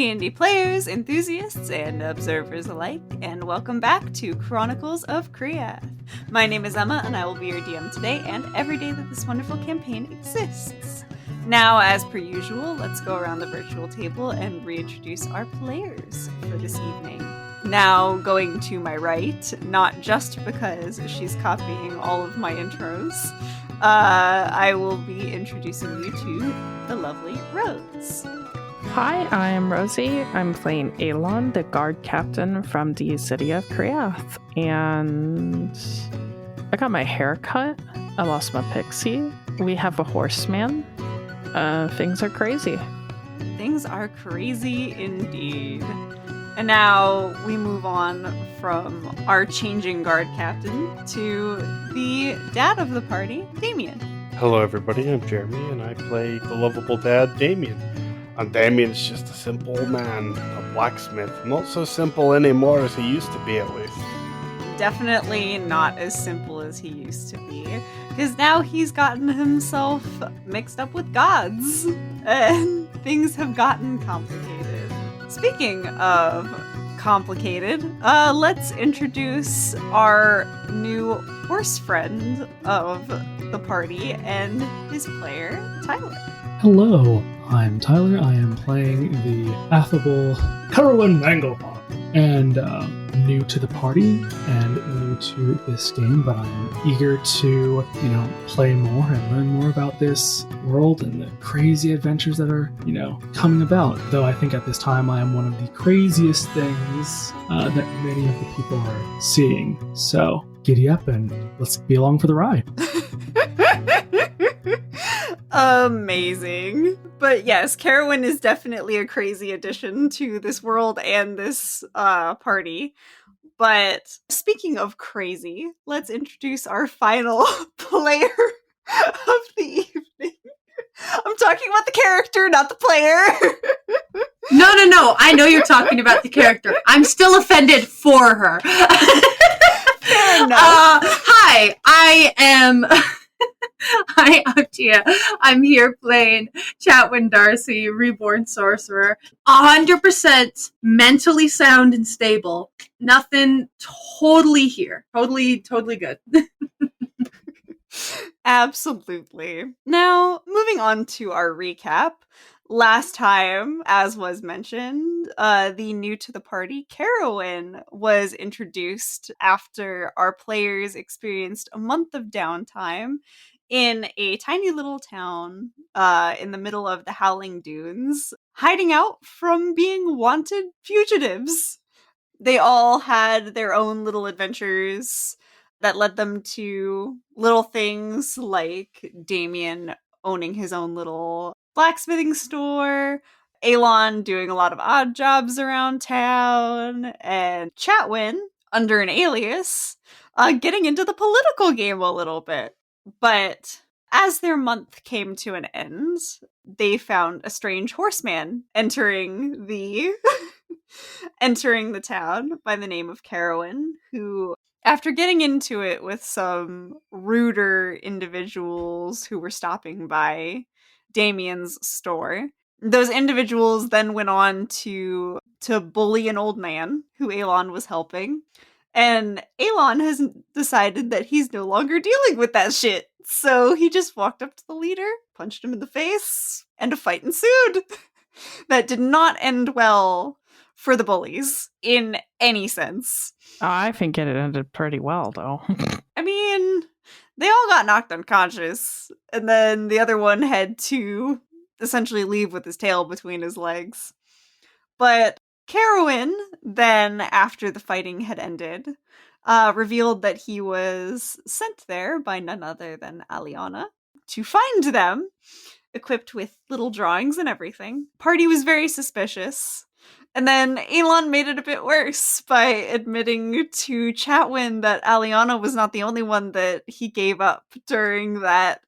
D&D players, enthusiasts, and observers alike, and welcome back to Chronicles of Kriath. My name is Emma, and I will be your DM today and every day that this wonderful campaign exists. Now, as per usual, let's go around the virtual table and reintroduce our players for this evening. Now, going to my right, not just because she's copying all of my intros, I will be introducing you to the lovely Rose. Hi, I am Rosie. I'm playing Elon, the guard captain from the city of Kriath. And I got my hair cut. I lost my pixie. We have a horseman. Things are crazy. Things are crazy indeed. And now we move on from our changing guard captain to the dad of the party, Damien. Hello everybody, I'm Jeremy and I play the lovable dad, Damien. And Damien's just a simple man, a blacksmith. Not so simple anymore as he used to be, at least. Definitely not as simple as he used to be, because now he's gotten himself mixed up with gods, and things have gotten complicated. Speaking of complicated, let's introduce our new horse friend of the party and his player, Tyler. Hello, I'm Tyler. I am playing the affable Carowin Manglepot, and new to the party and new to this game, but I am eager to, play more and learn more about this world and the crazy adventures that are, coming about. Though I think at this time I am one of the craziest things that many of the people are seeing. So giddy up and let's be along for the ride. Amazing. But yes, Carowin is definitely a crazy addition to this world and this party. But speaking of crazy, let's introduce our final player of the evening. I'm talking about the character, not the player. No. I know you're talking about the character. I'm still offended for her. Fair enough. Hi, I'm Tia. I'm here playing Chatwin Darcy, Reborn Sorcerer. 100% mentally sound and stable. Nothing totally here. Totally good. Absolutely. Now, moving on to our recap. Last time, as was mentioned, the new to the party, Carowin, was introduced after our players experienced a month of downtime in a tiny little town in the middle of the Howling Dunes, hiding out from being wanted fugitives. They all had their own little adventures that led them to little things like Damien owning his own little blacksmithing store, Elon doing a lot of odd jobs around town, and Chatwin, under an alias, getting into the political game a little bit. But as their month came to an end, they found a strange horseman entering the town by the name of Carowin, who, after getting into it with some ruder individuals who were stopping by Damien's store, those individuals then went on to bully an old man who Elon was helping. And Elon has decided that he's no longer dealing with that shit. So he just walked up to the leader, punched him in the face, and a fight ensued. That did not end well for the bullies in any sense. I think it ended pretty well, though. I mean, they all got knocked unconscious, and then the other one had to essentially leave with his tail between his legs. But Carowin, then, after the fighting had ended, revealed that he was sent there by none other than Aliana to find them, equipped with little drawings and everything. Party was very suspicious. And then Elon made it a bit worse by admitting to Chatwin that Aliana was not the only one that he gave up during that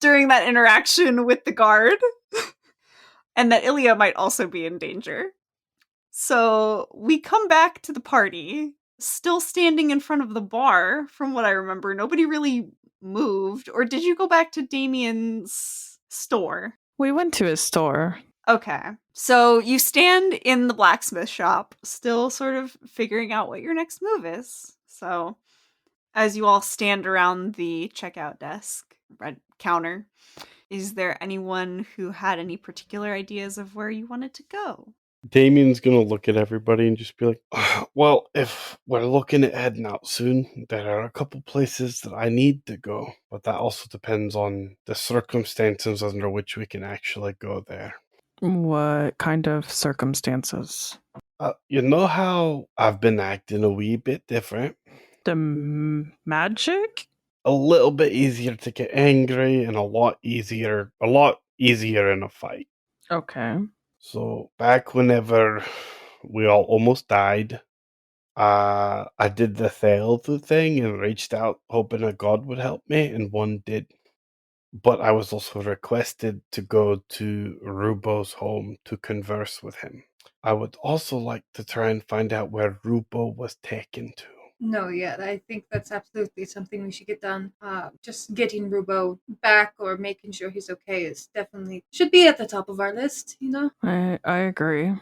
interaction with the guard. And that Ilya might also be in danger. So we come back to the party, still standing in front of the bar, from what I remember. Nobody really moved. Or did you go back to Damien's store? We went to his store. Okay. So you stand in the blacksmith shop, still sort of figuring out what your next move is. So as you all stand around the checkout desk, red counter, is there anyone who had any particular ideas of where you wanted to go? Damien's gonna look at everybody and just be like, well, if we're looking at heading out soon, there are a couple places that I need to go, but that also depends on the circumstances under which we can actually go there. What kind of circumstances? You know how I've been acting a wee bit different? The magic? A little bit easier to get angry and a lot easier in a fight. Okay. So back whenever we all almost died, I did the Thailthu thing and reached out hoping a god would help me, and one did. But I was also requested to go to Rubo's home to converse with him. I would also like to try and find out where Rubo was taken to. No, yeah, I think that's absolutely something we should get done. Just getting Rubo back or making sure he's okay is definitely should be at the top of our list, you know? I agree.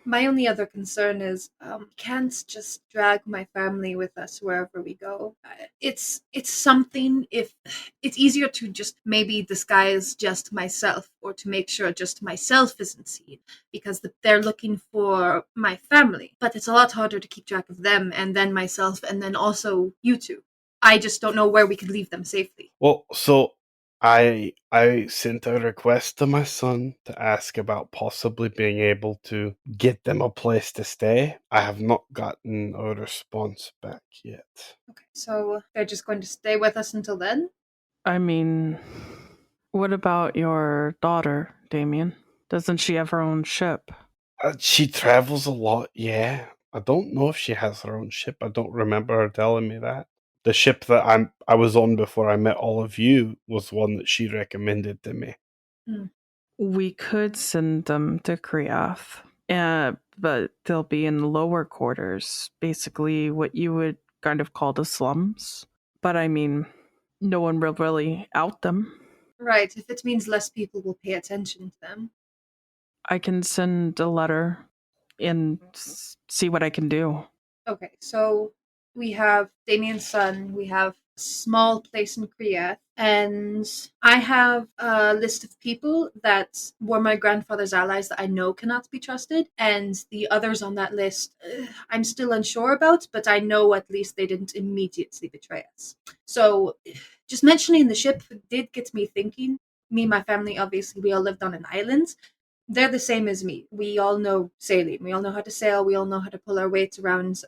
My only other concern is can't just drag my family with us wherever we go. It's something if it's easier to just maybe disguise just myself or to make sure just myself isn't seen because they're looking for my family. But it's a lot harder to keep track of them and then myself and then also you two. I just don't know where we could leave them safely. Well, so I sent a request to my son to ask about possibly being able to get them a place to stay. I have not gotten a response back yet. Okay, so they're just going to stay with us until then? I mean, what about your daughter, Damien? Doesn't she have her own ship? She travels a lot, yeah. I don't know if she has her own ship. I don't remember her telling me that. The ship that I was on before I met all of you was one that she recommended to me. We could send them to Kriath, but they'll be in lower quarters, basically what you would kind of call the slums. But I mean, no one will really out them. Right, if it means less people will pay attention to them. I can send a letter and see what I can do. Okay, so we have Damien's son, we have a small place in Kriath, and I have a list of people that were my grandfather's allies that I know cannot be trusted, and the others on that list I'm still unsure about, but I know at least they didn't immediately betray us. So just mentioning the ship did get me thinking. Me and my family, obviously, we all lived on an island. They're the same as me. We all know sailing. We all know how to sail. We all know how to pull our weight around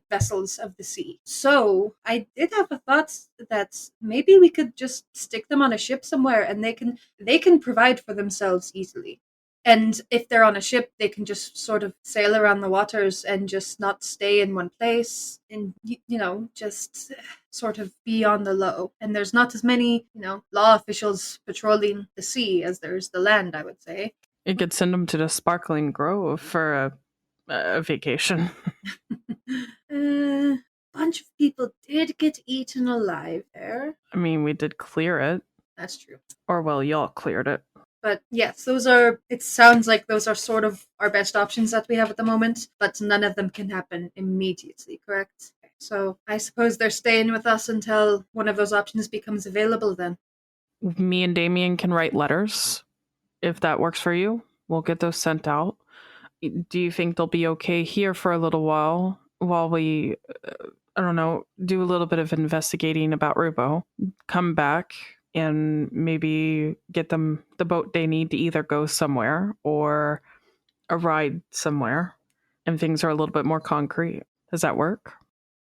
vessels of the sea. So I did have a thought that maybe we could just stick them on a ship somewhere, and they can provide for themselves easily. And if they're on a ship, they can just sort of sail around the waters and just not stay in one place, and just sort of be on the low. And there's not as many law officials patrolling the sea as there's the land, I would say. You could send them to the Sparkling Grove for a vacation. Bunch of people did get eaten alive there. I mean, we did clear it. That's true. Or, well, y'all cleared it. But yes, it sounds like those are sort of our best options that we have at the moment, but none of them can happen immediately, correct? So I suppose they're staying with us until one of those options becomes available then. Me and Damien can write letters. If that works for you, we'll get those sent out. Do you think they'll be okay here for a little while we, do a little bit of investigating about Rubo, come back, and maybe get them the boat they need to either go somewhere or a ride somewhere, and things are a little bit more concrete? Does that work?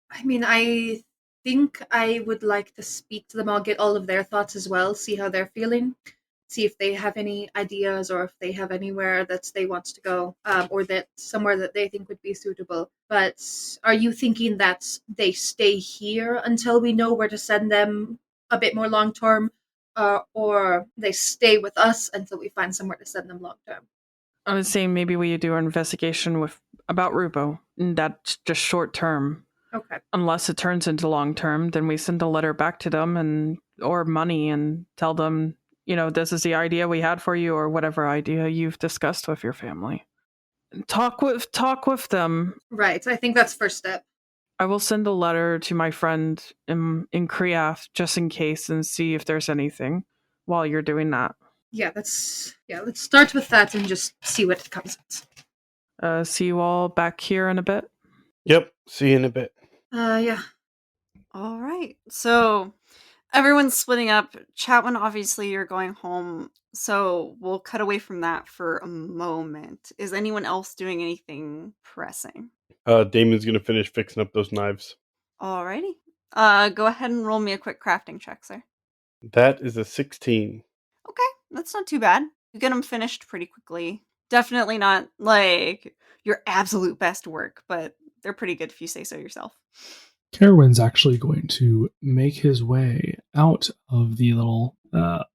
I mean, I think I would like to speak to them all, get all of their thoughts as well, see how they're feeling. See if they have any ideas or if they have anywhere that they want to go, or that somewhere that they think would be suitable. But are you thinking that they stay here until we know where to send them a bit more long term, or they stay with us until we find somewhere to send them long term? I was saying maybe we do our investigation about Rubo, and that's just short term. Okay. Unless it turns into long term, then we send a letter back to them or money and tell them this is the idea we had for you, or whatever idea you've discussed with your family. Talk with them. Right. I think that's first step. I will send a letter to my friend in Kriath just in case and see if there's anything while you're doing that. Yeah, let's start with that and just see what comes out. See you all back here in a bit. Yep, see you in a bit. Yeah. All right. So everyone's splitting up. Chatwin, obviously, you're going home. So we'll cut away from that for a moment. Is anyone else doing anything pressing? Damon's gonna finish fixing up those knives. Alrighty. Go ahead and roll me a quick crafting check, sir. That is a 16. Okay, that's not too bad. You get them finished pretty quickly. Definitely not like your absolute best work, but they're pretty good if you say so yourself. Carowin's actually going to make his way out of the little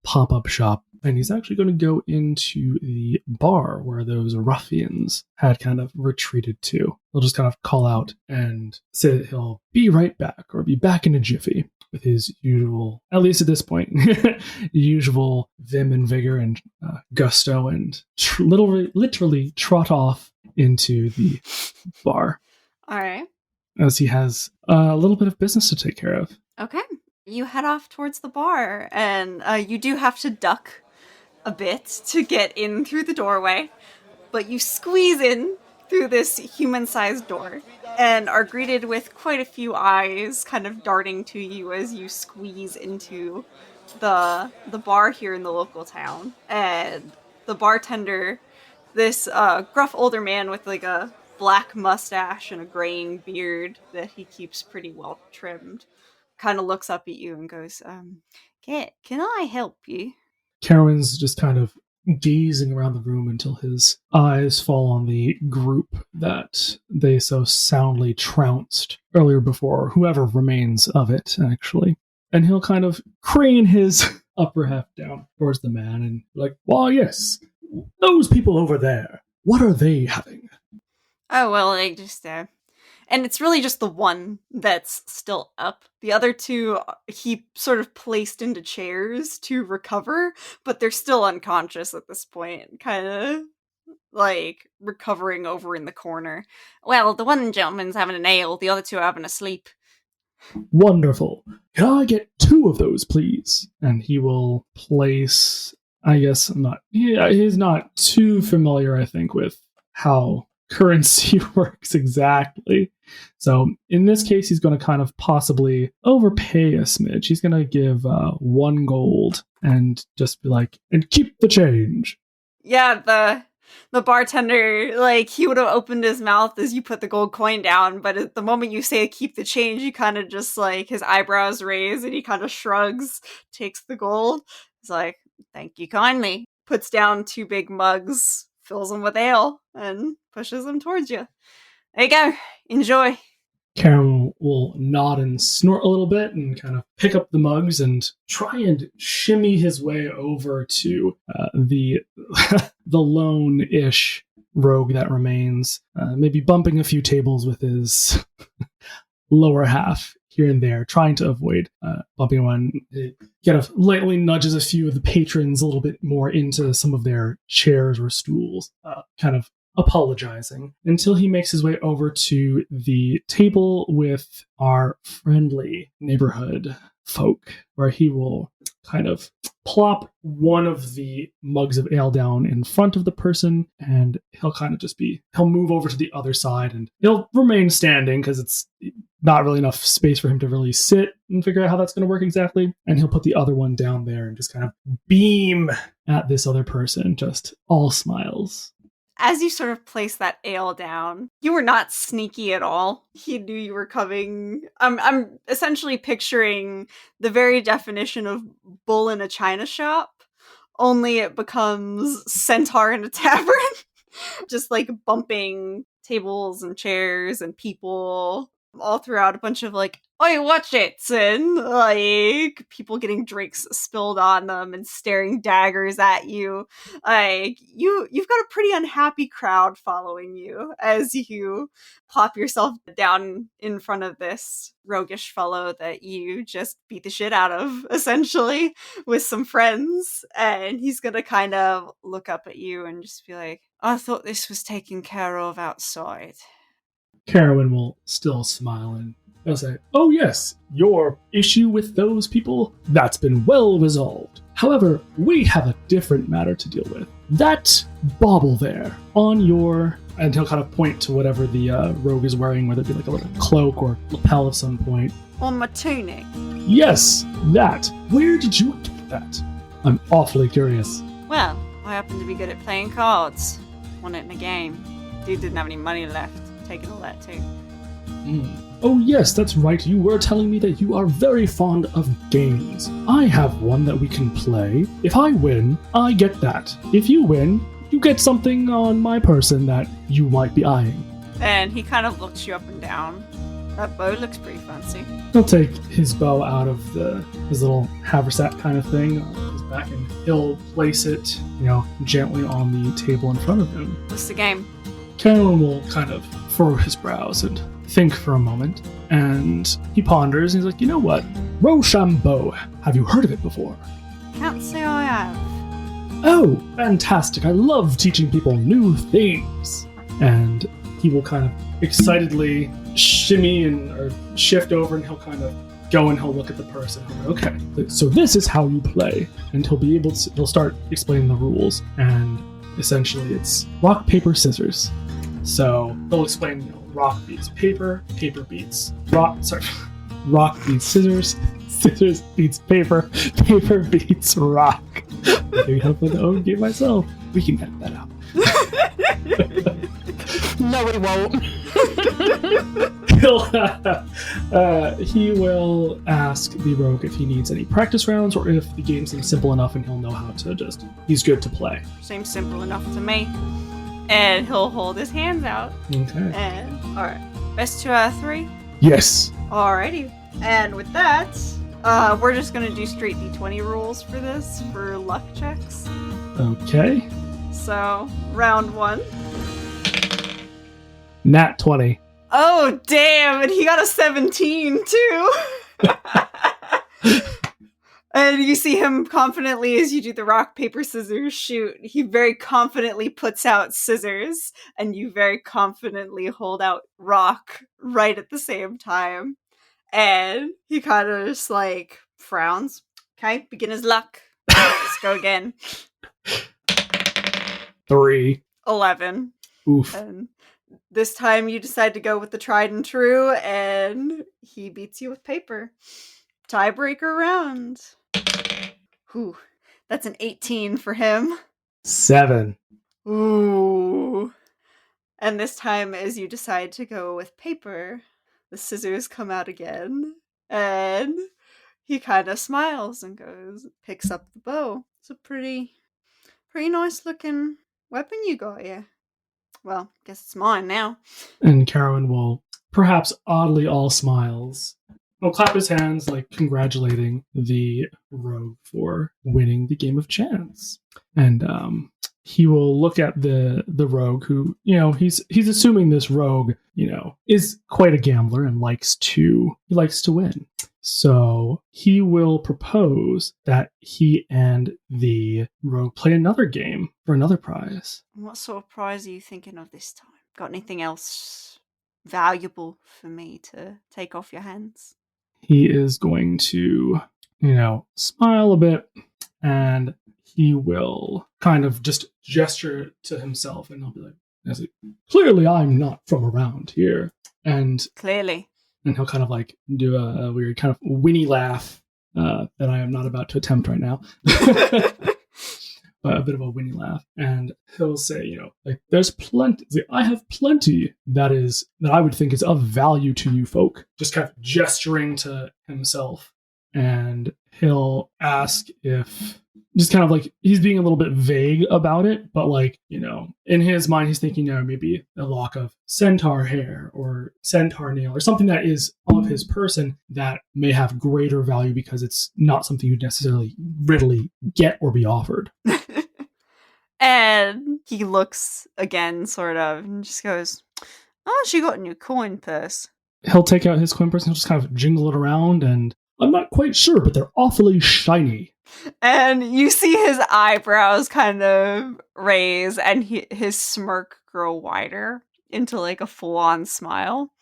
pop-up shop, and he's actually going to go into the bar where those ruffians had kind of retreated to. He'll just kind of call out and say that he'll be right back, or be back in a jiffy, with his usual, at least at this point, usual vim and vigor and gusto, and literally trot off into the bar. All right. As he has a little bit of business to take care of. Okay. You head off towards the bar, and you do have to duck a bit to get in through the doorway, but you squeeze in through this human-sized door and are greeted with quite a few eyes kind of darting to you as you squeeze into the bar here in the local town. And the bartender, this gruff older man with like a black mustache and a graying beard that he keeps pretty well trimmed, kind of looks up at you and goes, can I help you? Carowin's just kind of gazing around the room until his eyes fall on the group that they so soundly trounced earlier before, whoever remains of it, actually. And he'll kind of crane his upper half down towards the man and be like, why, yes, those people over there, what are they having? Oh, well, they just, and it's really just the one that's still up. The other two, he sort of placed into chairs to recover, but they're still unconscious at this point, kind of, like, recovering over in the corner. Well, the one gentleman's having an ale, the other two are having a sleep. Wonderful. Can I get 2 of those, please? And he will place, I guess, he's not too familiar, I think, with how currency works exactly. So in this case, he's going to kind of possibly overpay a smidge. He's going to give 1 gold and just be like, and keep the change. Yeah, the bartender, like, he would have opened his mouth as you put the gold coin down, but at the moment you say keep the change, he kind of just, like, his eyebrows raise and he kind of shrugs, takes the gold. He's like, thank you kindly. Puts down 2 big mugs, fills them with ale, and pushes them towards you. There you go. Enjoy. Karen will nod and snort a little bit and kind of pick up the mugs and try and shimmy his way over to the the lone-ish rogue that remains, maybe bumping a few tables with his lower half here and there, trying to avoid bumping one. It kind of lightly nudges a few of the patrons a little bit more into some of their chairs or stools, kind of apologizing, until he makes his way over to the table with our friendly neighborhood folk, where he will kind of plop one of the mugs of ale down in front of the person, and he'll kind of he'll move over to the other side, and he'll remain standing because it's not really enough space for him to really sit and figure out how that's going to work exactly. And he'll put the other one down there and just kind of beam at this other person, just all smiles. As you sort of place that ale down, you were not sneaky at all. He knew you were coming. I'm essentially picturing the very definition of bull in a china shop, only it becomes centaur in a tavern. Just like bumping tables and chairs and people. all throughout a bunch of like, "Oi, watch it!" and like people getting drinks spilled on them and staring daggers at you. Like you've got a pretty unhappy crowd following you as you plop yourself down in front of this roguish fellow that you just beat the shit out of, essentially, with some friends. And he's gonna kind of look up at you and just be like, "I thought this was taken care of outside." Carowin will still smile and he'll say, "Oh yes, your issue with those people, that's been well resolved. However, we have a different matter to deal with. That bauble there on your..." And he'll kind of point to whatever the rogue is wearing, whether it be like a little cloak or lapel of some point. On my tunic. "Yes, that. Where did you get that? I'm awfully curious." Well, I happen to be good at playing cards. Won it in a game. Dude didn't have any money left. Taking all that too. Oh yes, that's right. You were telling me that you are very fond of games. I have one that we can play. If I win, I get that. If you win, you get something on my person that you might be eyeing. And he kind of looks you up and down. That bow looks pretty fancy. He'll take his bow out of his little haversack kind of thing on his back, and he'll place it, gently on the table in front of him. What's the game? Carolyn will kind of furrow his brows and think for a moment, and he ponders, and he's like, "You know what? Rochambeau. Have you heard of it before?" Can't say I have. "Oh, fantastic. I love teaching people new things." And he will kind of excitedly shimmy or shift over, and he'll kind of go and he'll look at the person. "Okay, so this is how you play." And he'll start explaining the rules, and essentially it's rock, paper, scissors. So they'll explain, rock beats paper, paper beats rock beats scissors, scissors beats paper, paper beats rock. Maybe help with the own game myself. We can edit that out. No, we won't. He will ask the rogue if he needs any practice rounds or if the game seems simple enough and he'll know how to he's good to play. Seems simple enough to me. And he'll hold his hands out. Okay. And, alright. Best 2 out of 3? Yes. Alrighty. And with that, we're just gonna do straight D20 rules for this, for luck checks. Okay. So, round 1. Nat 20. Oh, damn! And he got a 17, too! And you see him confidently, as you do the rock, paper, scissors, shoot, he very confidently puts out scissors, and you very confidently hold out rock right at the same time. And he kind of just, like, frowns. Okay, beginner's luck. Let's go again. 3. 11. Oof. And this time you decide to go with the tried and true, and he beats you with paper. Tiebreaker round. Whew, that's an 18 for him. 7. Ooh. And this time, as you decide to go with paper, the scissors come out again, and he kind of smiles and picks up the bow. It's a pretty nice looking weapon you got here. Well, guess it's mine now. And Carowin will, perhaps oddly all smiles, will clap his hands, like congratulating the rogue for winning the game of chance. And he will look at the rogue, who, he's assuming this rogue, is quite a gambler and likes to win. So he will propose that he and the rogue play another game for another prize. What sort of prize are you thinking of this time? Got anything else valuable for me to take off your hands? He is going to, smile a bit, and he will kind of just gesture to himself, and he'll be like, "Clearly I'm not from around here." And clearly. And he'll kind of like do a weird kind of whinny laugh that I am not about to attempt right now. But a bit of a whinny laugh. And he'll say, "There's plenty, I have plenty that I would think is of value to you folk." Just kind of gesturing to himself. And he'll ask if, just kind of like, he's being a little bit vague about it, but like, in his mind, he's thinking, maybe a lock of centaur hair or centaur nail or something that is of his person that may have greater value because it's not something you'd necessarily readily get or be offered. And he looks again, sort of, and just goes, "Oh, she got a new coin purse." He'll take out his coin purse and he'll just kind of jingle it around, and I'm not quite sure, but they're awfully shiny. And you see his eyebrows kind of raise and his smirk grow wider into like a full-on smile.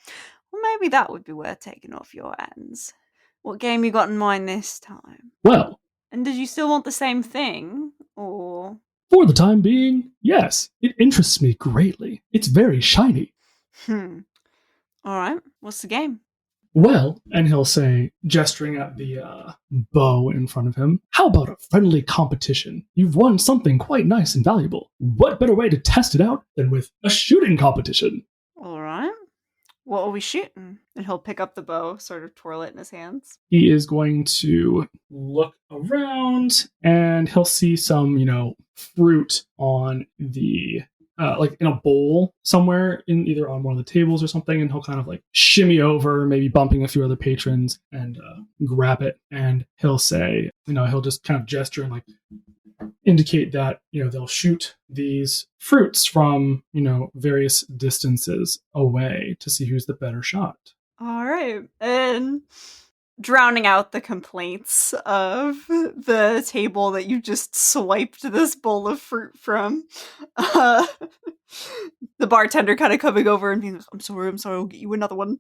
Well, maybe that would be worth taking off your hands. What game you got in mind this time? Well, And did you still want the same thing? Or... for the time being, yes. It interests me greatly. It's very shiny. Alright, what's the game? Well, and he'll say, gesturing at the bow in front of him, how about a friendly competition? You've won something quite nice and valuable. What better way to test it out than with a shooting competition? Alright. What are we shooting? And he'll pick up the bow, sort of twirl it in his hands. He is going to look around and he'll see some, fruit on the like in a bowl somewhere, in either on one of the tables or something, and he'll kind of like shimmy over, maybe bumping a few other patrons, and grab it. And he'll say, he'll just kind of gesture and like indicate that they'll shoot these fruits from various distances away to see who's the better shot. All right. And drowning out the complaints of the table that you just swiped this bowl of fruit from, the bartender kind of coming over and being like, I'm sorry, I'll get you another one.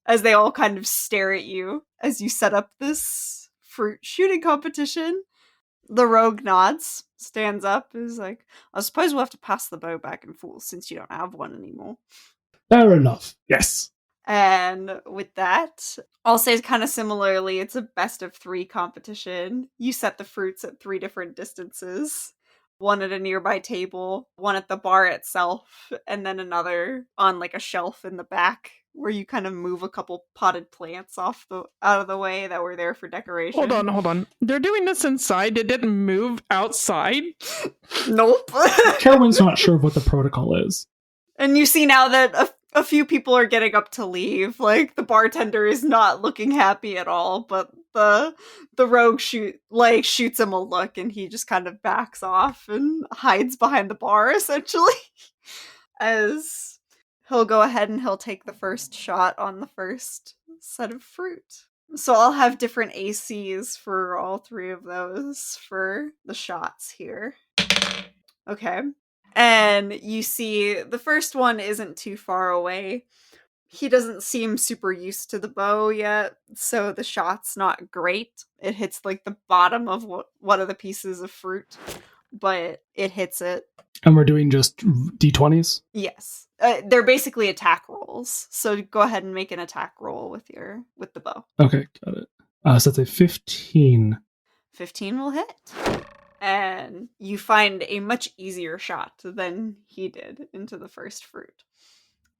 As they all kind of stare at you as you set up this fruit shooting competition. The rogue nods, stands up, is like, I suppose we'll have to pass the bow back and forth since you don't have one anymore. Fair enough. Yes. And with that, I'll say kind of similarly, it's a best of 3 competition. You set the fruits at 3 different distances. One at a nearby table, one at the bar itself, and then another on like a shelf in the back where you kind of move a couple potted plants out of the way that were there for decoration. Hold on. They're doing this inside. It didn't move outside. Nope. Carowin's not sure what the protocol is. And you see now that a few people are getting up to leave. Like, the bartender is not looking happy at all, but the rogue shoots him a look, and he just kind of backs off and hides behind the bar, essentially. As he'll go ahead and he'll take the first shot on the first set of fruit. So I'll have different ACs for all 3 of those for the shots here. Okay. And you see the first one isn't too far away. He doesn't seem super used to the bow yet, so the shot's not great. It hits like the bottom of one of the pieces of fruit, but it hits it. And we're doing just D20s? Yes. They're basically attack rolls. So go ahead and make an attack roll with the bow. Okay, got it. So that's a 15. 15 will hit. And you find a much easier shot than he did into the first fruit.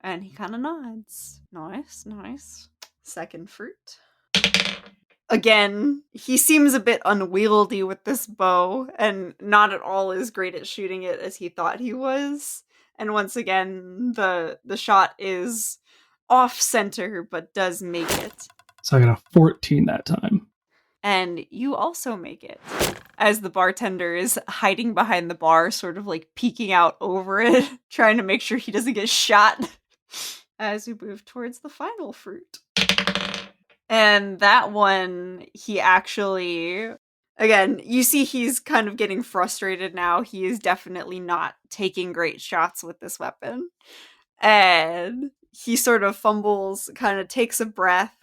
And he kind of nods. Nice. Second fruit. Again, he seems a bit unwieldy with this bow and not at all as great at shooting it as he thought he was. And once again, the shot is off center but does make it. So I got a 14 that time. And you also make it. As the bartender is hiding behind the bar, sort of like peeking out over it, trying to make sure he doesn't get shot. As we move towards the final fruit. And that one, he actually, again, you see he's kind of getting frustrated now. He is definitely not taking great shots with this weapon. And he sort of fumbles, kind of takes a breath.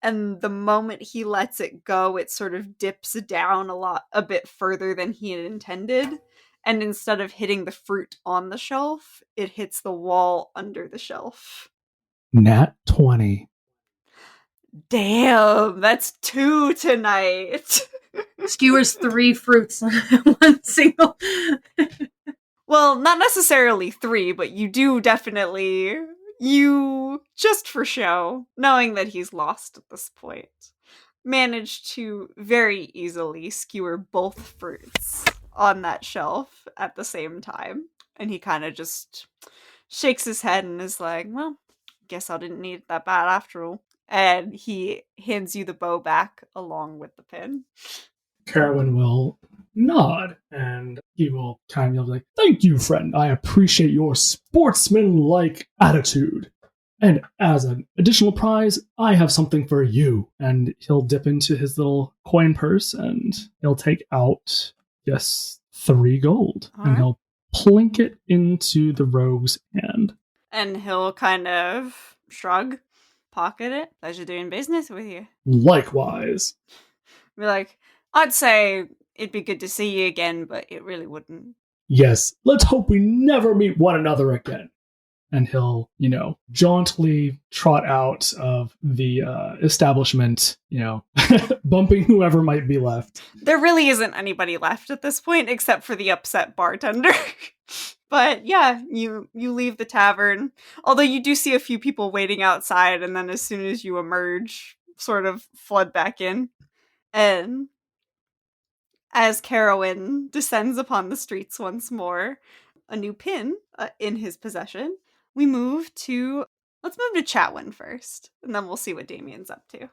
And the moment he lets it go, it sort of dips down a bit further than he had intended. And instead of hitting the fruit on the shelf, it hits the wall under the shelf. Nat 20. Damn, that's 2 tonight. Skewers 3 fruits on one single. Well, not necessarily 3, but you do definitely, just for show, knowing that he's lost at this point, manage to very easily skewer both fruits on that shelf at the same time. And he kind of just shakes his head and is like, well, guess I didn't need it that bad after all. And he hands you the bow back along with the pin. Carowin will nod and he will kind of like, thank you, friend. I appreciate your sportsman-like attitude. And as an additional prize, I have something for you. And he'll dip into his little coin purse and he'll take out, yes, 3 gold. All and right. he'll plink it into the rogue's hand. And he'll kind of shrug, pocket it. Pleasure doing business with you. Likewise. Be like, I'd say it'd be good to see you again, but it really wouldn't. Yes, let's hope we never meet one another again. And he'll, jauntily trot out of the establishment, bumping whoever might be left. There really isn't anybody left at this point except for the upset bartender. But yeah, you leave the tavern. Although you do see a few people waiting outside, and then as soon as you emerge, sort of flood back in. And as Carowin descends upon the streets once more, a new pin in his possession, let's move to Chatwin first, and then we'll see what Damien's up to.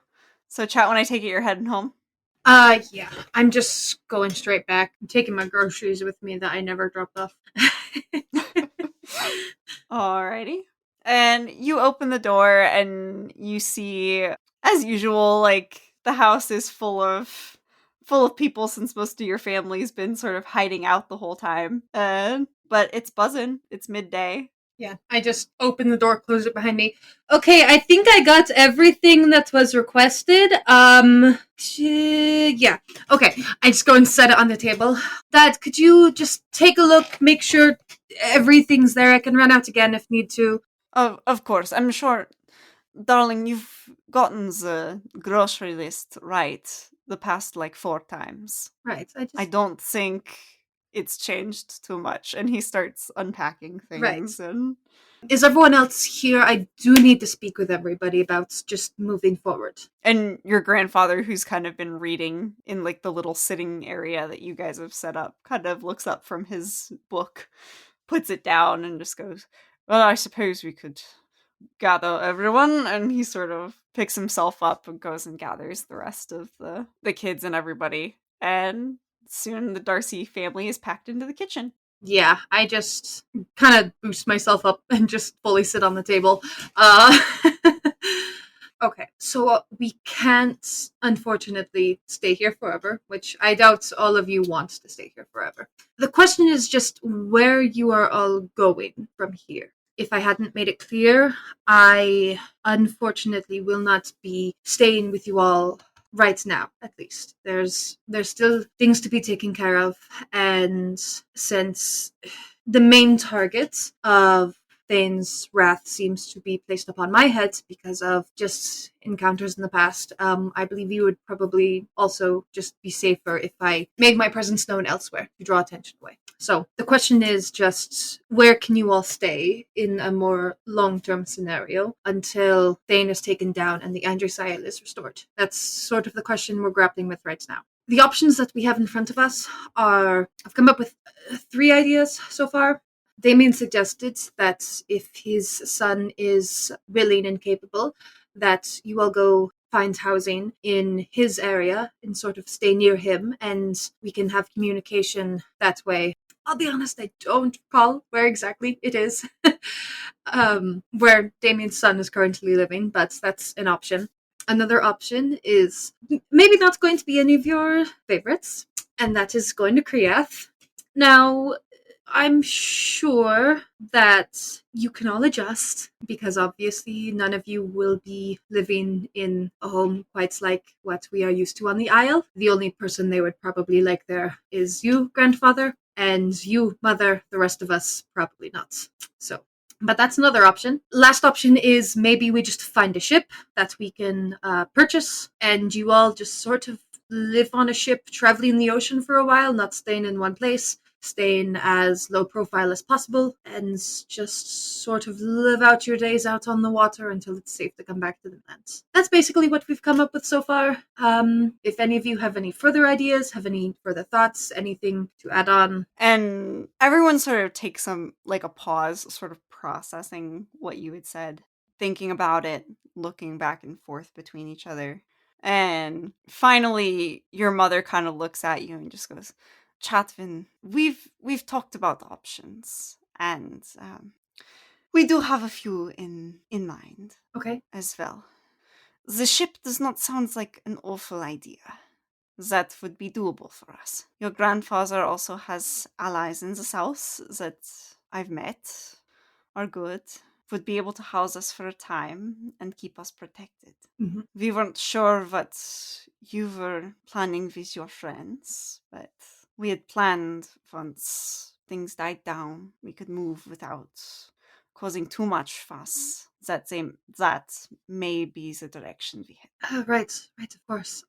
So Chatwin, I take it you're heading home? Yeah. I'm just going straight back. I'm taking my groceries with me that I never dropped off. Alrighty. And you open the door and you see, as usual, like the house is full of people since most of your family's been sort of hiding out the whole time. But it's buzzing. It's midday. Yeah, I just open the door, close it behind me. Okay, I think I got everything that was requested. Yeah. Okay, I just go and set it on the table. Dad, could you just take a look, make sure everything's there? I can run out again if need to. Of course, I'm sure, darling, you've gotten the grocery list right the past 4 times. Right, I don't think it's changed too much. And he starts unpacking things. Right. And Is everyone else here? I do need to speak with everybody about just moving forward. And your grandfather, who's kind of been reading in the little sitting area that you guys have set up, kind of looks up from his book, puts it down, and just goes, well, I suppose we could gather everyone. And he sort of picks himself up and goes and gathers the rest of the kids and everybody. And soon the Darcy family is packed into the kitchen. Yeah, I just kind of boost myself up and just fully sit on the table. Okay, so we can't, unfortunately, stay here forever, which I doubt all of you want to stay here forever. The question is just where you are all going from here. If I hadn't made it clear, I unfortunately will not be staying with you all right now, at least. There's still things to be taken care of, and since the main target of Thane's wrath seems to be placed upon my head because of just encounters in the past, I believe you would probably also just be safer if I made my presence known elsewhere to draw attention away. So the question is just, where can you all stay in a more long-term scenario until Thane is taken down and the Androsiel is restored? That's sort of the question we're grappling with right now. The options that we have in front of us are, I've come up with 3 ideas so far. Damien suggested that if his son is willing and capable, that you all go find housing in his area and sort of stay near him, and we can have communication that way. I'll be honest, I don't recall where exactly it is, where Damien's son is currently living, but that's an option. Another option is maybe not going to be any of your favorites, and that is going to Kriath. Now, I'm sure that you can all adjust, because obviously none of you will be living in a home quite like what we are used to on the Isle. The only person they would probably like there is you, grandfather, and you, mother. The rest of us, probably not. So, but that's another option. Last option is maybe we just find a ship that we can purchase, and you all just sort of live on a ship, traveling the ocean for a while, not staying in one place. staying as low profile as possible and just sort of live out your days out on the water until it's safe to come back to the land. That's basically what we've come up with so far. If any of you have any further ideas, have any further thoughts, anything to add on. And everyone sort of takes a pause, sort of processing what you had said, thinking about it, looking back and forth between each other. And finally, your mother kind of looks at you and just goes, Chatwin, we've talked about options, and we do have a few in mind. Okay. As well. The ship does not sound like an awful idea. That would be doable for us. Your grandfather also has allies in the south that I've met, are good, would be able to house us for a time and keep us protected. Mm-hmm. We weren't sure what you were planning with your friends, but we had planned once things died down, we could move without causing too much fuss. That may be the direction we head. Right, of course.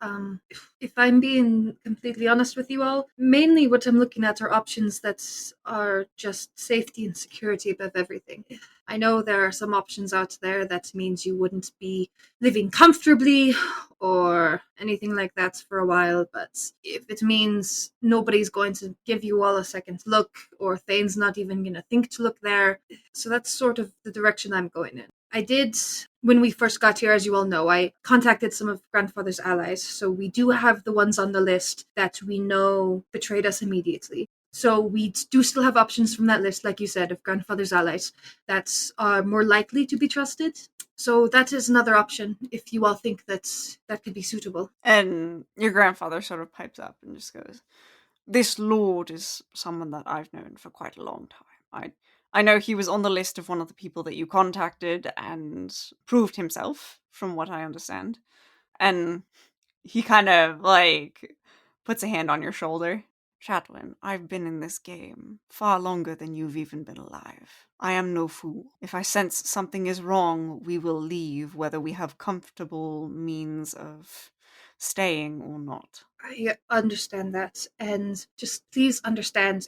If I'm being completely honest with you all, mainly what I'm looking at are options that are just safety and security above everything. I know there are some options out there that means you wouldn't be living comfortably or anything like that for a while, but if it means nobody's going to give you all a second look, or Thane's not even going to think to look there, so that's sort of the direction I'm going in. I did, when we first got here, as you all know, I contacted some of grandfather's allies, so we do have the ones on the list that we know betrayed us immediately. So we do still have options from that list, like you said, of grandfather's allies that are more likely to be trusted. So that is another option if you all think that could be suitable. And your grandfather sort of pipes up and just goes, this lord is someone that I've known for quite a long time. I know he was on the list of one of the people that you contacted and proved himself, from what I understand. And he kind of, puts a hand on your shoulder. Chatwin, I've been in this game far longer than you've even been alive. I am no fool. If I sense something is wrong, we will leave, whether we have comfortable means of staying or not. I understand that, and just please understand,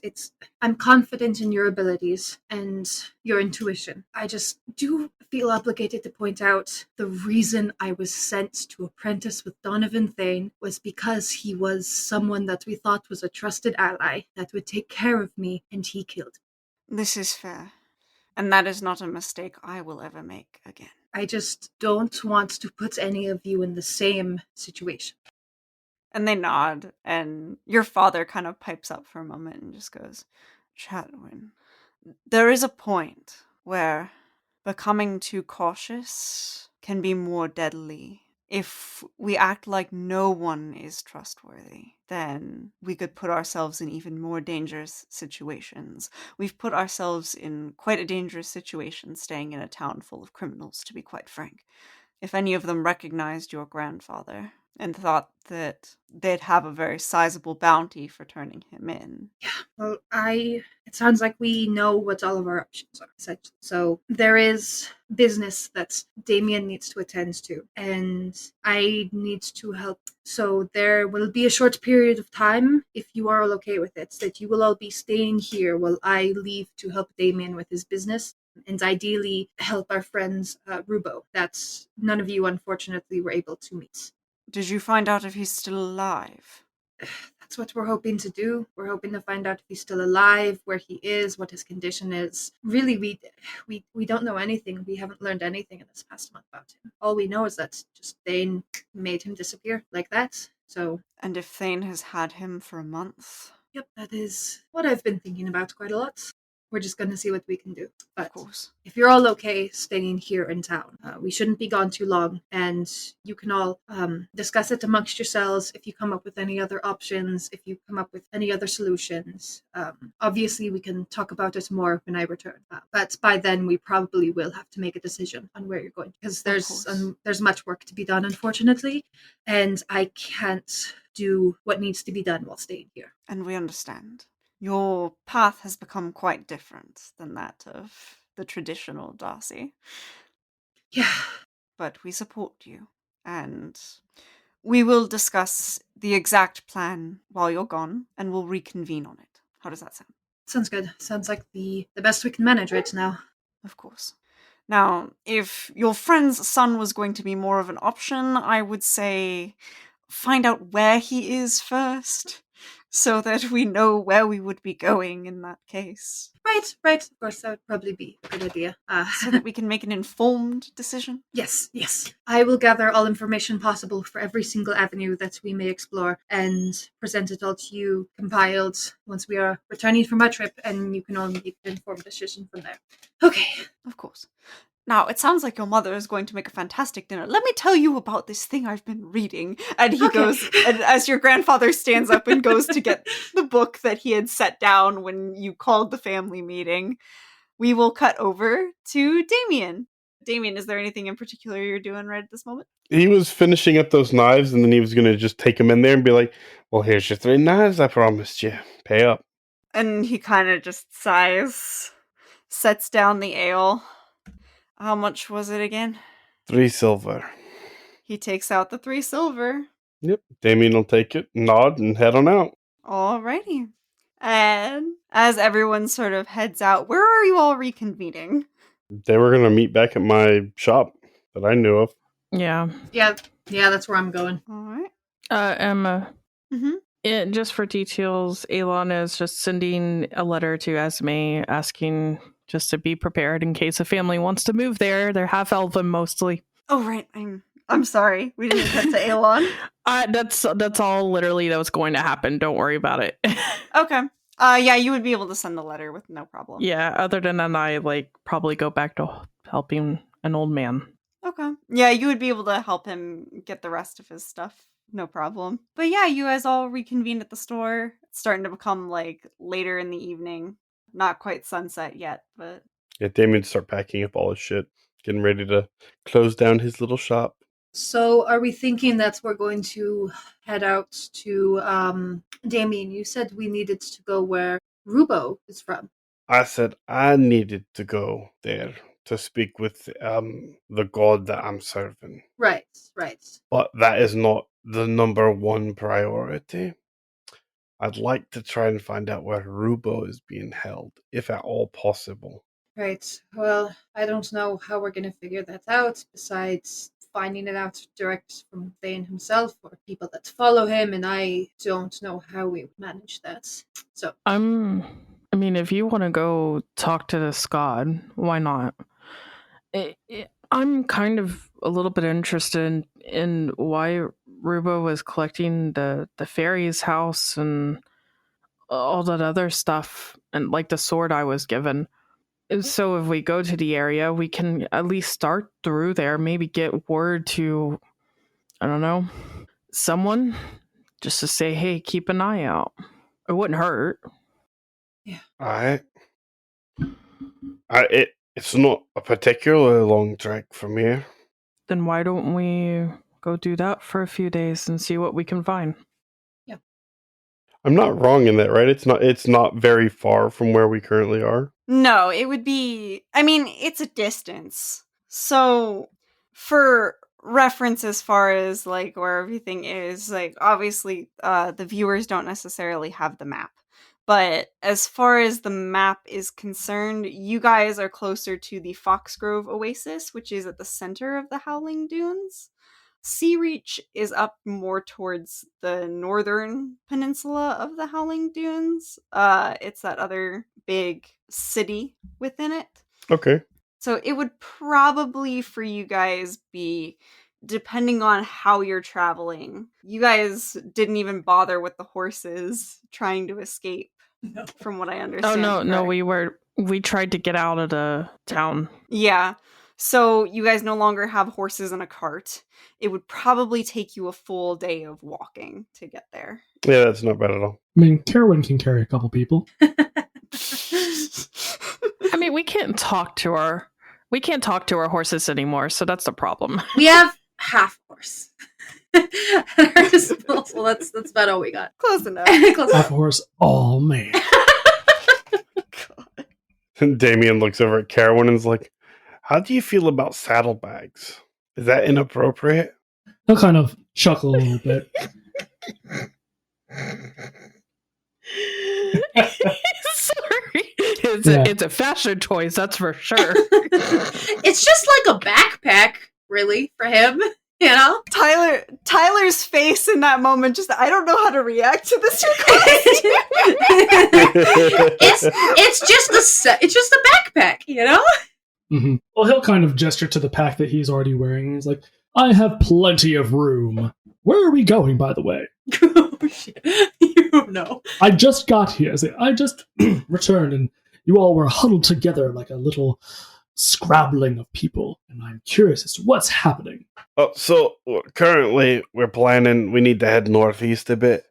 I'm confident in your abilities and your intuition. I just do feel obligated to point out the reason I was sent to apprentice with Donovan Thane was because he was someone that we thought was a trusted ally that would take care of me, and he killed me. This is fair, and that is not a mistake I will ever make again. I just don't want to put any of you in the same situation. And they nod, and your father kind of pipes up for a moment and just goes, Chatwin, there is a point where becoming too cautious can be more deadly. If we act like no one is trustworthy, then we could put ourselves in even more dangerous situations. We've put ourselves in quite a dangerous situation staying in a town full of criminals, to be quite frank. If any of them recognized your grandfather and thought that they'd have a very sizable bounty for turning him in. Yeah, well, it sounds like we know what all of our options are, essentially. So there is business that Damien needs to attend to, and I need to help. So there will be a short period of time, if you are all okay with it, that you will all be staying here while I leave to help Damien with his business. And ideally help our friends Rubo, that none of you unfortunately were able to meet. Did you find out if he's still alive? That's what we're hoping to do. We're hoping to find out if he's still alive, where he is, what his condition is. Really, we don't know anything. We haven't learned anything in this past month about him. All we know is that just Thane made him disappear like that. So. And if Thane has had him for a month? Yep, that is what I've been thinking about quite a lot. We're just going to see what we can do. But of course, if you're all okay staying here in town, we shouldn't be gone too long, and you can all discuss it amongst yourselves. If you come up with any other options, if you come up with any other solutions, obviously we can talk about it more when I return. But by then, we probably will have to make a decision on where you're going, because there's much work to be done, unfortunately, and I can't do what needs to be done while staying here. And we understand. Your path has become quite different than that of the traditional Darcy. Yeah. But we support you, and we will discuss the exact plan while you're gone, and we'll reconvene on it. How does that sound? Sounds good. Sounds like the best we can manage right now. Of course. Now, if your friend's son was going to be more of an option, I would say find out where he is first, so that we know where we would be going in that case. Right. Of course, that would probably be a good idea. So that we can make an informed decision. Yes. I will gather all information possible for every single avenue that we may explore and present it all to you, compiled, once we are returning from our trip, and you can all make an informed decision from there. Okay. Of course. Now, it sounds like your mother is going to make a fantastic dinner. Let me tell you about this thing I've been reading. And he goes, and as your grandfather stands up and goes to get the book that he had set down when you called the family meeting, we will cut over to Damien. Damien, is there anything in particular you're doing right at this moment? He was finishing up those knives, and then he was going to just take them in there and be like, well, here's your 3 knives I promised you. Pay up. And he kind of just sighs, sets down the ale. How much was it again? 3 silver. He takes out the 3 silver. Yep. Damien will take it, nod, and head on out. Alrighty. And as everyone sort of heads out, where are you all reconvening? They were going to meet back at my shop that I knew of. Yeah. Yeah, that's where I'm going. Alright. Emma. Mm-hmm. Just for details, Elon is just sending a letter to Esme asking just to be prepared in case a family wants to move there. They're half elven mostly. Oh right, I'm sorry. We didn't get to Elon. That's all literally that was going to happen. Don't worry about it. Okay. Yeah, you would be able to send the letter with no problem. Yeah, other than that, I probably go back to helping an old man. Okay. Yeah, you would be able to help him get the rest of his stuff. No problem. But yeah, you guys all reconvened at the store. It's starting to become later in the evening. Not quite sunset yet, but... Yeah, Damien start packing up all his shit, getting ready to close down his little shop. So are we thinking that we're going to head out to, Damien, you said we needed to go where Rubo is from. I said I needed to go there to speak with the god that I'm serving. Right. But that is not the number 1 priority. I'd like to try and find out where Rubo is being held, if at all possible. Right. Well, I don't know how we're going to figure that out, besides finding it out direct from Thane himself or people that follow him, and I don't know how we would manage that. So if you want to go talk to this god, why not? I'm kind of a little bit interested in why Rubo was collecting the fairy's house and all that other stuff, and the sword I was given. So if we go to the area, we can at least start through there, maybe get word to, I don't know, someone, just to say, hey, keep an eye out. It wouldn't hurt. Yeah. Alright. It's not a particularly long trek from here. Then why don't we go do that for a few days and see what we can find? Yeah. I'm not wrong in that, right? It's not very far from where we currently are. No, it would be... it's a distance. So, for reference as far as, where everything is, obviously, the viewers don't necessarily have the map. But as far as the map is concerned, you guys are closer to the Foxgrove Oasis, which is at the center of the Howling Dunes. Sea Reach is up more towards the northern peninsula of the Howling Dunes. It's that other big city within it. Okay. So it would probably, for you guys, be, depending on how you're traveling. You guys didn't even bother with the horses trying to escape, from what I understand. Oh, no, we tried to get out of the town. Yeah. So you guys no longer have horses and a cart. It would probably take you a full day of walking to get there. Yeah, that's not bad at all. Carowin can carry a couple people. We can't talk to our horses anymore, so that's the problem. We have half horse. So that's about all we got. Close enough. Half horse, all man. And Damien looks over at Carowin and is like, how do you feel about saddlebags? Is that inappropriate? He'll kind of chuckle a little bit. Sorry. it's a fashion choice, that's for sure. It's just like a backpack, really, for him. You know? Tyler's face in that moment, just I don't know how to react to this request. it's just a backpack, you know? Mm-hmm. Well, he'll kind of gesture to the pack that he's already wearing. He's like, I have plenty of room. Where are we going, by the way? Oh, shit. You don't know. I just got here. I just returned, and you all were huddled together like a little scrabbling of people, and I'm curious as to what's happening. So currently we're planning, we need to head northeast a bit.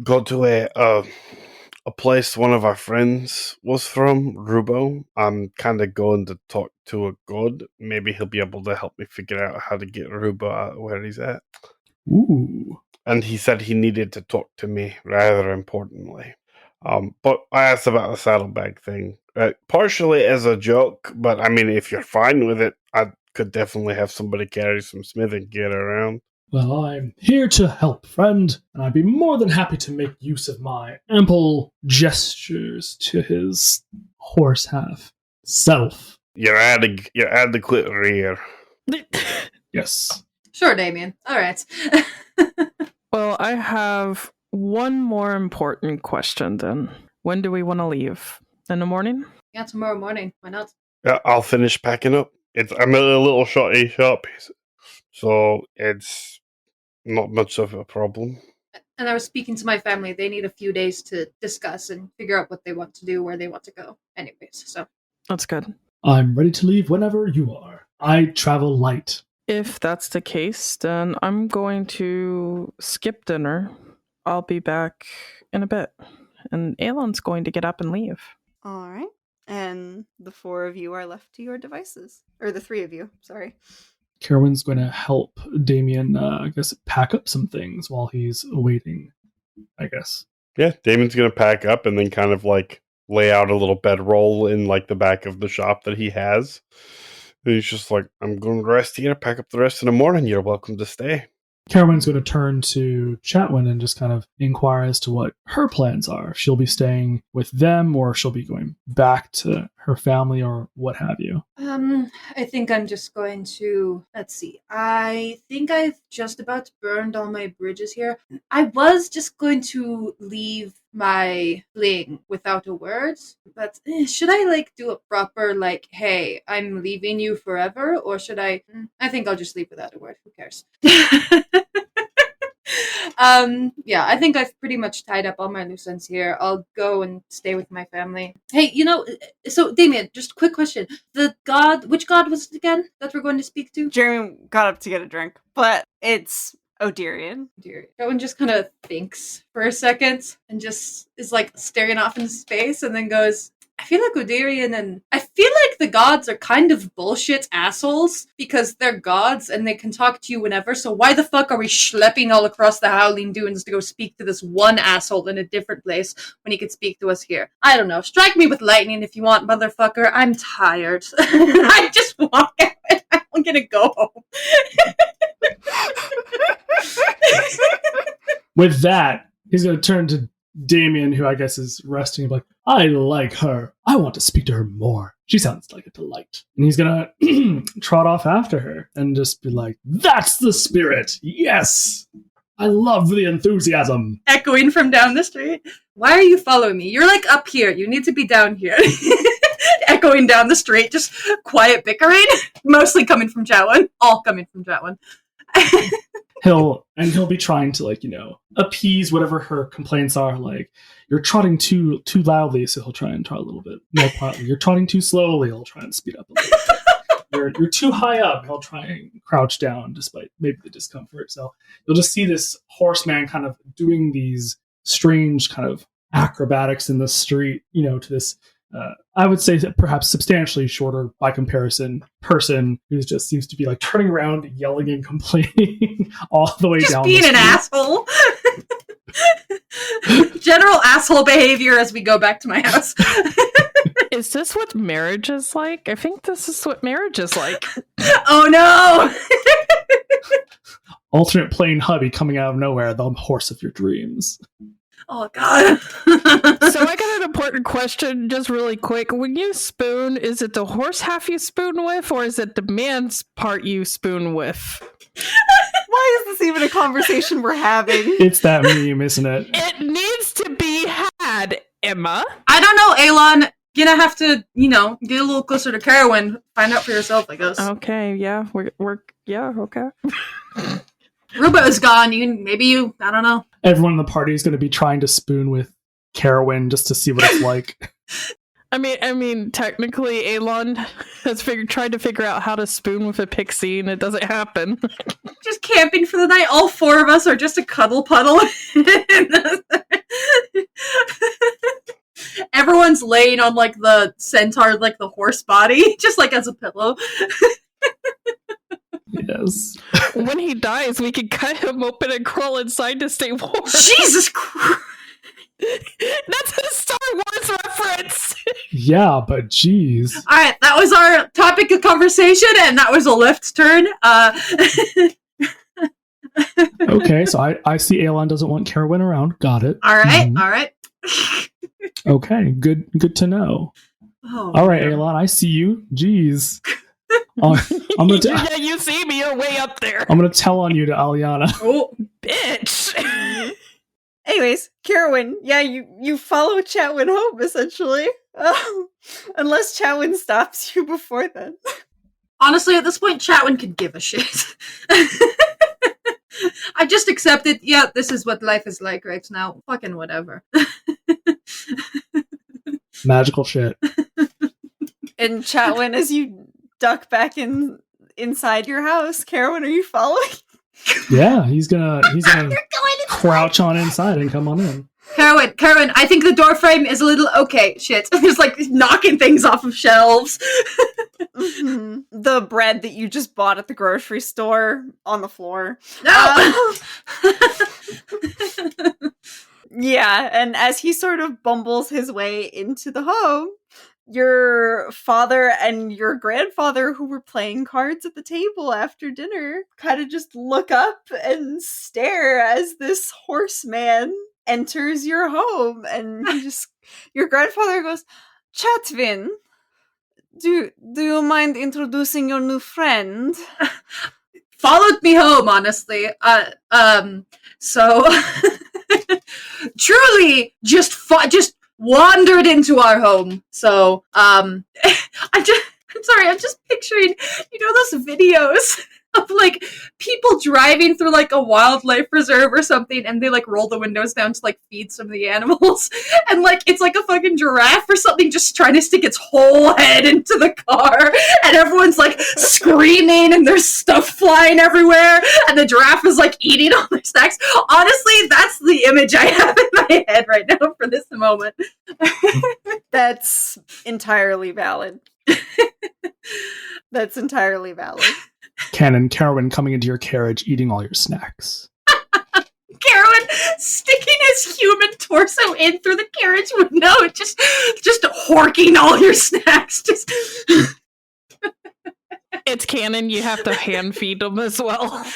Go to a place one of our friends was from, Rubo. I'm kind of going to talk to a god. Maybe he'll be able to help me figure out how to get Rubo out where he's at. Ooh. And he said he needed to talk to me, rather importantly. But I asked about the saddlebag thing. Partially as a joke, but I mean, if you're fine with it, I could definitely have somebody carry some smithing gear around. Well, I'm here to help, friend, and I'd be more than happy to make use of my ample gestures to his horse half self. You're adequate rear. Yes. Sure, Damien. All right. Well, I have one more important question then. When do we want to leave? In the morning? Yeah, tomorrow morning. Why not? Yeah, I'll finish packing up. I'm a little shotty shop, so it's not much of a problem. And I was speaking to my family. They need a few days to discuss and figure out what they want to do, where they want to go. Anyways, so. That's good. I'm ready to leave whenever you are. I travel light. If that's the case, then I'm going to skip dinner. I'll be back in a bit. And Aelon's going to get up and leave. All right. And the four of you are left to your devices. Or the three of you, sorry. Carowin's going to help Damien, pack up some things while he's waiting, I guess. Yeah, Damien's going to pack up and then kind of like lay out a little bedroll in like the back of the shop that he has. And he's just like, I'm going to rest here, pack up the rest in the morning. You're welcome to stay. Carowin's going to turn to Chatwin and just kind of inquire as to what her plans are. If she'll be staying with them or if she'll be going back to her family or what have you. I think I'm just going to, let's see. I think I've just about burned all my bridges here. I was just going to leave my fling without a word, but should I do a proper hey, I'm leaving you forever, or should I think I'll just leave without a word. Who cares? Yeah, I think I've pretty much tied up all my loose ends here. I'll go and stay with my family. Hey, so Damien, just a quick question. Which god was it again that we're going to speak to? Jeremy got up to get a drink, but it's Odirian. Owen just kind of thinks for a second and just is staring off into space and then goes, I feel like Odirian and I feel like the gods are kind of bullshit assholes because they're gods and they can talk to you whenever, so why the fuck are we schlepping all across the Howling Dunes to go speak to this one asshole in a different place when he could speak to us here? I don't know. Strike me with lightning if you want, motherfucker. I'm tired. I just walk out. I'm gonna go home. With that, he's going to turn to Damien, who I guess is resting, like, I like her. I want to speak to her more. She sounds like a delight. And he's going to trot off after her and just be like, that's the spirit. Yes. I love the enthusiasm. Echoing from down the street. Why are you following me? You're up here. You need to be down here. Echoing down the street, just quiet bickering. Mostly coming from Chatwin. All coming from Chatwin. He'll be trying to appease whatever her complaints are. You're trotting too loudly, so he'll try and trot a little bit more quietly. You're trotting too slowly, he'll try and speed up a little bit. You're too high up, he'll try and crouch down despite maybe the discomfort. So you'll just see this horseman kind of doing these strange kind of acrobatics in the street, to this I would say that perhaps substantially shorter by comparison person who just seems to be turning around, yelling and complaining all the way just down. Just being an asshole. General asshole behavior as we go back to my house. Is this what marriage is like? I think this is what marriage is like. Oh no! Alternate plane hubby coming out of nowhere, the horse of your dreams. Oh god. So I got an important question, just really quick. When you spoon, is it the horse half you spoon with, or is it the man's part you spoon with? Why is this even a conversation we're having? It's that meme, isn't it? It needs to be had, Emma. I don't know, Elon. Gonna have to, get a little closer to Carowin. Find out for yourself, I guess. Okay, yeah, we're yeah, okay. Ruba is gone. I don't know. Everyone in the party is going to be trying to spoon with Carowin just to see what it's like. I mean, technically, Elon has tried to figure out how to spoon with a pixie, and it doesn't happen. Just camping for the night. All four of us are just a cuddle puddle. Everyone's laying on like the centaur, like the horse body, just like as a pillow. Yes. When he dies, we can cut him open and crawl inside to stay warm. Jesus Christ! That's a Star Wars reference! Yeah, but geez. Alright, that was our topic of conversation, and that was a left turn. Okay, so I see Elon doesn't want Carowin around. Got it. Alright, Mhm. alright. Okay, good to know. Oh, All right, man. Elon, I see you. Jeez. I'm gonna Yeah, you see me, you're way up there. I'm gonna tell on you to Aliana. Oh, Bitch! Anyways, Carowin, yeah, you follow Chatwin home, essentially. Unless Chatwin stops you before then. honestly, at this point, Chatwin could give a shit. I just accepted, yeah, this is what life is like right now. Fucking whatever. Magical shit. And Chatwin, as you duck back inside your house, Carowin, are you following? Yeah, he's gonna You're going crouch on inside and come on in. Carowin, I think the door frame is a little okay. Shit. There's like knocking things off of shelves. Mhm. The bread that you just bought at the grocery store on the floor. No! Yeah, and as he sort of bumbles his way into the home, your father and your grandfather, who were playing cards at the table after dinner, kind of just look up and stare as this horseman enters your home. And your grandfather goes, Chatwin, do you mind introducing your new friend? Followed me home, honestly. So truly just wandered into our home. So, I'm sorry, I'm just picturing, those videos of like people driving through like a wildlife reserve or something, and they like roll the windows down to like feed some of the animals, and like it's like a fucking giraffe or something just trying to stick its whole head into the car, and everyone's like screaming, and there's stuff flying everywhere, and the giraffe is like eating all their snacks. Honestly, that's the image I have in my head right now for this moment. That's entirely valid. That's entirely valid. Canon Carowin coming into your carriage, eating all your snacks. Carowin sticking his human torso in through the carriage window, just horking all your snacks. Just It's canon, you have to hand feed them as well. like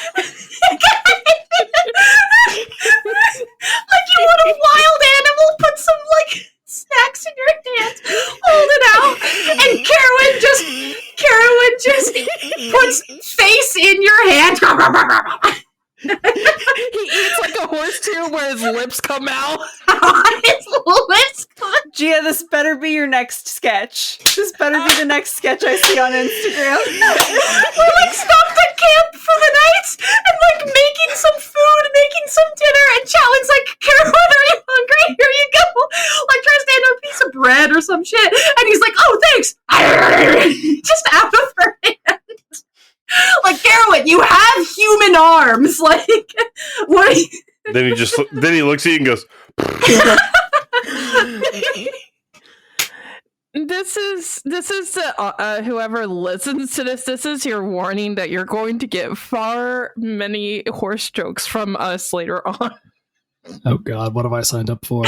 you want a wild animal, put some like snacks in your hands, hold it out, and Carowin just puts face in your hand. He eats like a horse too, where his lips come out. His lips come. Gia, this better be your next sketch. This better be the next sketch I see on Instagram. We're like stopped at camp for the night and like making some food, making some dinner, and Chatwin's like, Carowin, are you hungry? Here you go. Like trying to stand on a piece of bread or some shit. And he's like, oh, thanks. Just out of her hand. Like, Carowin, you have human arms. Like, what are you? Then he looks at you and goes, This is the whoever listens to this is your warning that you're going to get far many horse jokes from us later on. Oh god, what have I signed up for?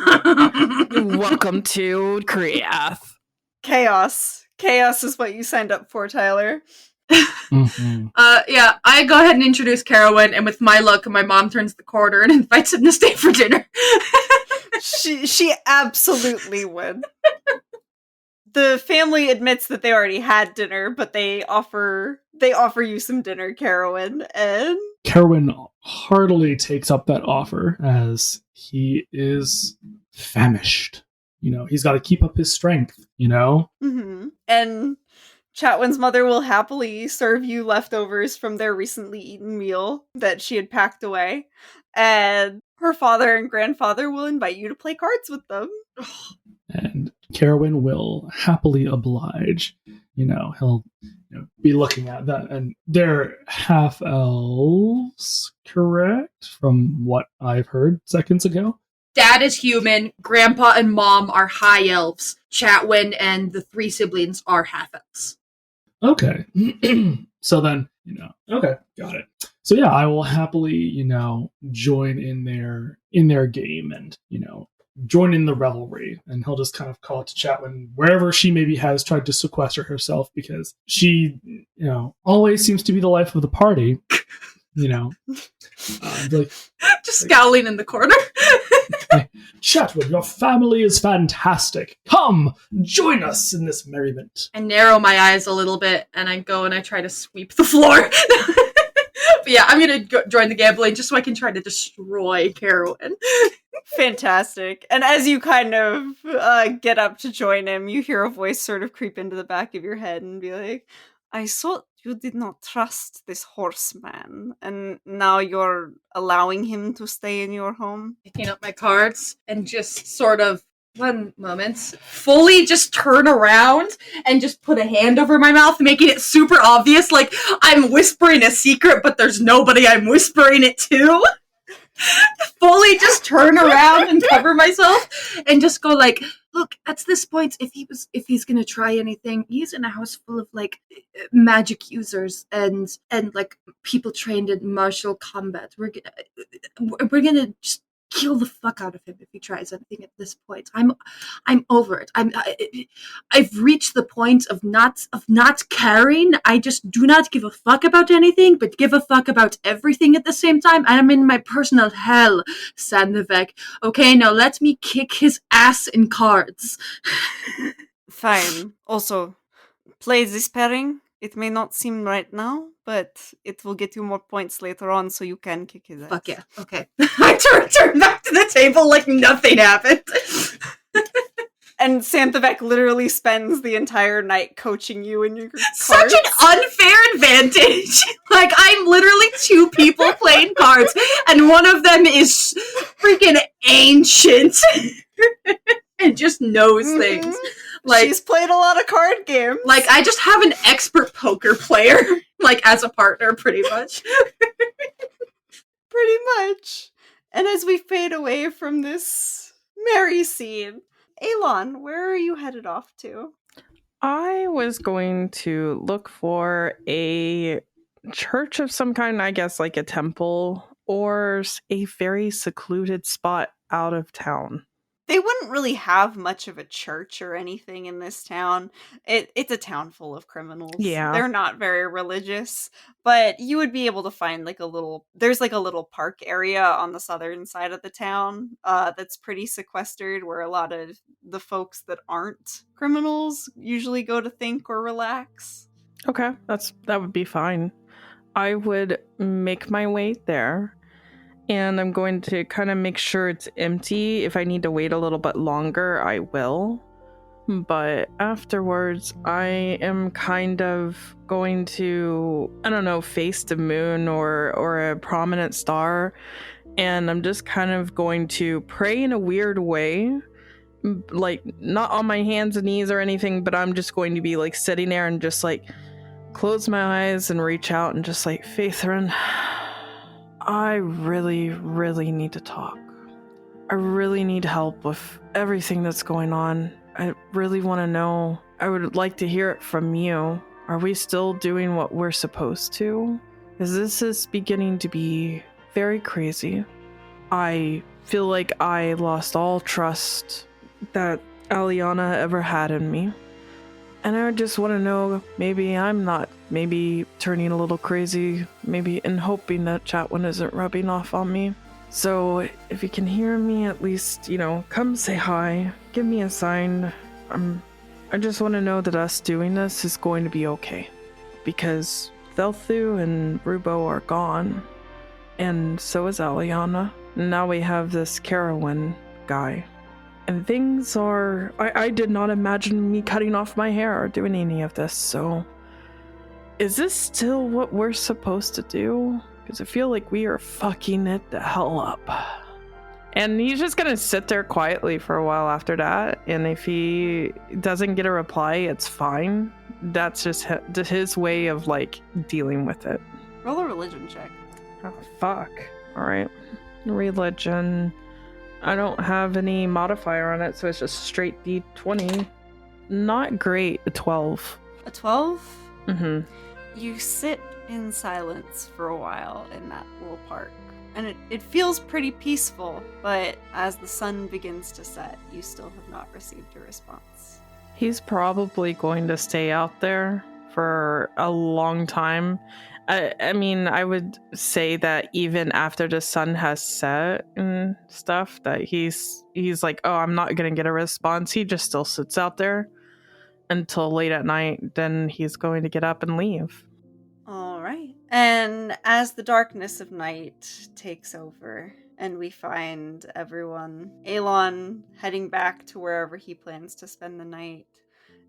Welcome to Kriath. Chaos. Chaos is what you signed up for, Tyler. Mhm. Yeah, I go ahead and introduce Carowin, and with my luck, my mom turns the corner and invites him to stay for dinner. She absolutely would. The family admits that they already had dinner, but they offer you some dinner, Carowin, and Kerwin heartily takes up that offer as he is famished. He's got to keep up his strength, mm-hmm. And Chatwin's mother will happily serve you leftovers from their recently eaten meal that she had packed away. And her father and grandfather will invite you to play cards with them. And Kerwin will happily oblige. He'll be looking at that. And they're half elves, correct? From what I've heard seconds ago. Dad is human, Grandpa and Mom are high elves, Chatwin and the 3 siblings are half elves. Okay. So then, okay, got it. So yeah, I will happily, join in their game and, join in the revelry. And he'll just kind of call it to Chatwin wherever she maybe has tried to sequester herself because she, always seems to be the life of the party. Just scowling in the corner. Chatwin, your family is fantastic. Come, join us in this merriment. I narrow my eyes a little bit, and I go and I try to sweep the floor. But yeah, I'm gonna join the gambling just so I can try to destroy Carowin. Fantastic. And as you kind of get up to join him, you hear a voice sort of creep into the back of your head and be like, I thought you did not trust this horseman, and now you're allowing him to stay in your home? Picking up my cards and just sort of, one moment, fully just turn around and just put a hand over my mouth, making it super obvious, like I'm whispering a secret, but there's nobody I'm whispering it to. Fully just turn around and cover myself and just go like, look, at this point, if he's gonna try anything, he's in a house full of like magic users and like people trained in martial combat. We're gonna just kill the fuck out of him if he tries anything at this point. I'm over it. I've reached the point of not caring. I just do not give a fuck about anything, but give a fuck about everything at the same time. I'm in my personal hell, Sandvik. Okay, now let me kick his ass in cards. Fine. Also, play this pairing. It may not seem right now, but it will get you more points later on, so you can kick his ass. Fuck yeah. Okay. I turn back to the table like nothing happened. And Sandvik literally spends the entire night coaching you in your cards. Such an unfair advantage. Like, I'm literally 2 people playing cards, and one of them is freaking ancient. And just knows things. Like, she's played a lot of card games. Like, I just have an expert poker player, like, as a partner, pretty much. Pretty much. And as we fade away from this merry scene, Elon, where are you headed off to? I was going to look for a church of some kind, I guess like a temple, or a very secluded spot out of town. They wouldn't really have much of a church or anything in this town. It's a town full of criminals. Yeah. They're not very religious, but you would be able to find there's like a little park area on the southern side of the town that's pretty sequestered, where a lot of the folks that aren't criminals usually go to think or relax. Okay, that would be fine. I would make my way there. And I'm going to kind of make sure it's empty. If I need to wait a little bit longer, I will. But afterwards, I am kind of going to, I don't know, face the moon or a prominent star. And I'm just kind of going to pray in a weird way. Like, not on my hands and knees or anything, but I'm just going to be like sitting there and just like close my eyes and reach out and just like, Faithrin, I really, really need to talk. I really need help with everything that's going on. I really want to know. I would like to hear it from you. Are we still doing what we're supposed to? Because this is beginning to be very crazy. I feel like I lost all trust that Aliana ever had in me. And I just want to know, maybe I'm not, maybe turning a little crazy, maybe, and hoping that Chatwin isn't rubbing off on me. So if you can hear me, at least, come say hi. Give me a sign. I just want to know that us doing this is going to be okay. Because Thelthu and Rubo are gone. And so is Aliana. Now we have this Carowin guy. And things are... I did not imagine me cutting off my hair or doing any of this, so... Is this still what we're supposed to do? Because I feel like we are fucking it the hell up. And he's just gonna sit there quietly for a while after that, and if he doesn't get a reply, it's fine. That's just his way of, dealing with it. Roll a religion check. Oh, fuck. Alright. Religion. I don't have any modifier on it, so it's just straight D20. Not great. A 12. A 12? Mm-hmm. You sit in silence for a while in that little park. And it feels pretty peaceful, but as the sun begins to set, you still have not received a response. He's probably going to stay out there for a long time. I mean, I would say that even after the sun has set and stuff, that he's like, oh, I'm not going to get a response. He just still sits out there until late at night. Then he's going to get up and leave. All right. And as the darkness of night takes over and we find everyone, Elon heading back to wherever he plans to spend the night,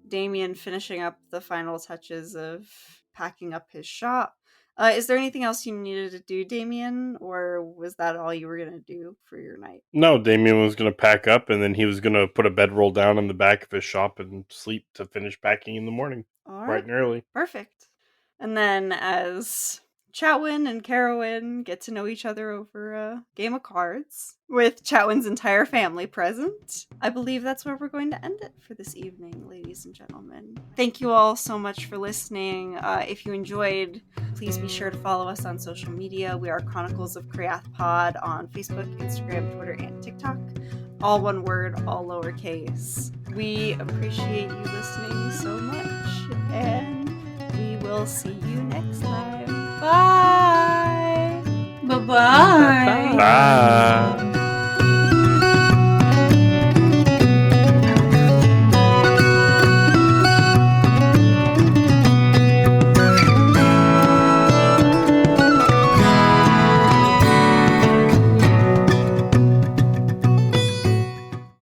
Damien finishing up the final touches of packing up his shop. Is there anything else you needed to do, Damien, or was that all you were going to do for your night? No, Damien was going to pack up, and then he was going to put a bedroll down in the back of his shop and sleep to finish packing in the morning, All bright and early. Perfect. And then as Chatwin and Carowin get to know each other over a game of cards, with Chatwin's entire family present, I believe that's where we're going to end it for this evening, ladies and gentlemen. Thank you all so much for listening. If you enjoyed, please be sure to follow us on social media. We are Chronicles of Kriath Pod on Facebook, Instagram, Twitter, and TikTok. All one word, all lowercase. We appreciate you listening so much, and we will see you next time. Bye! Bye-bye! Bye.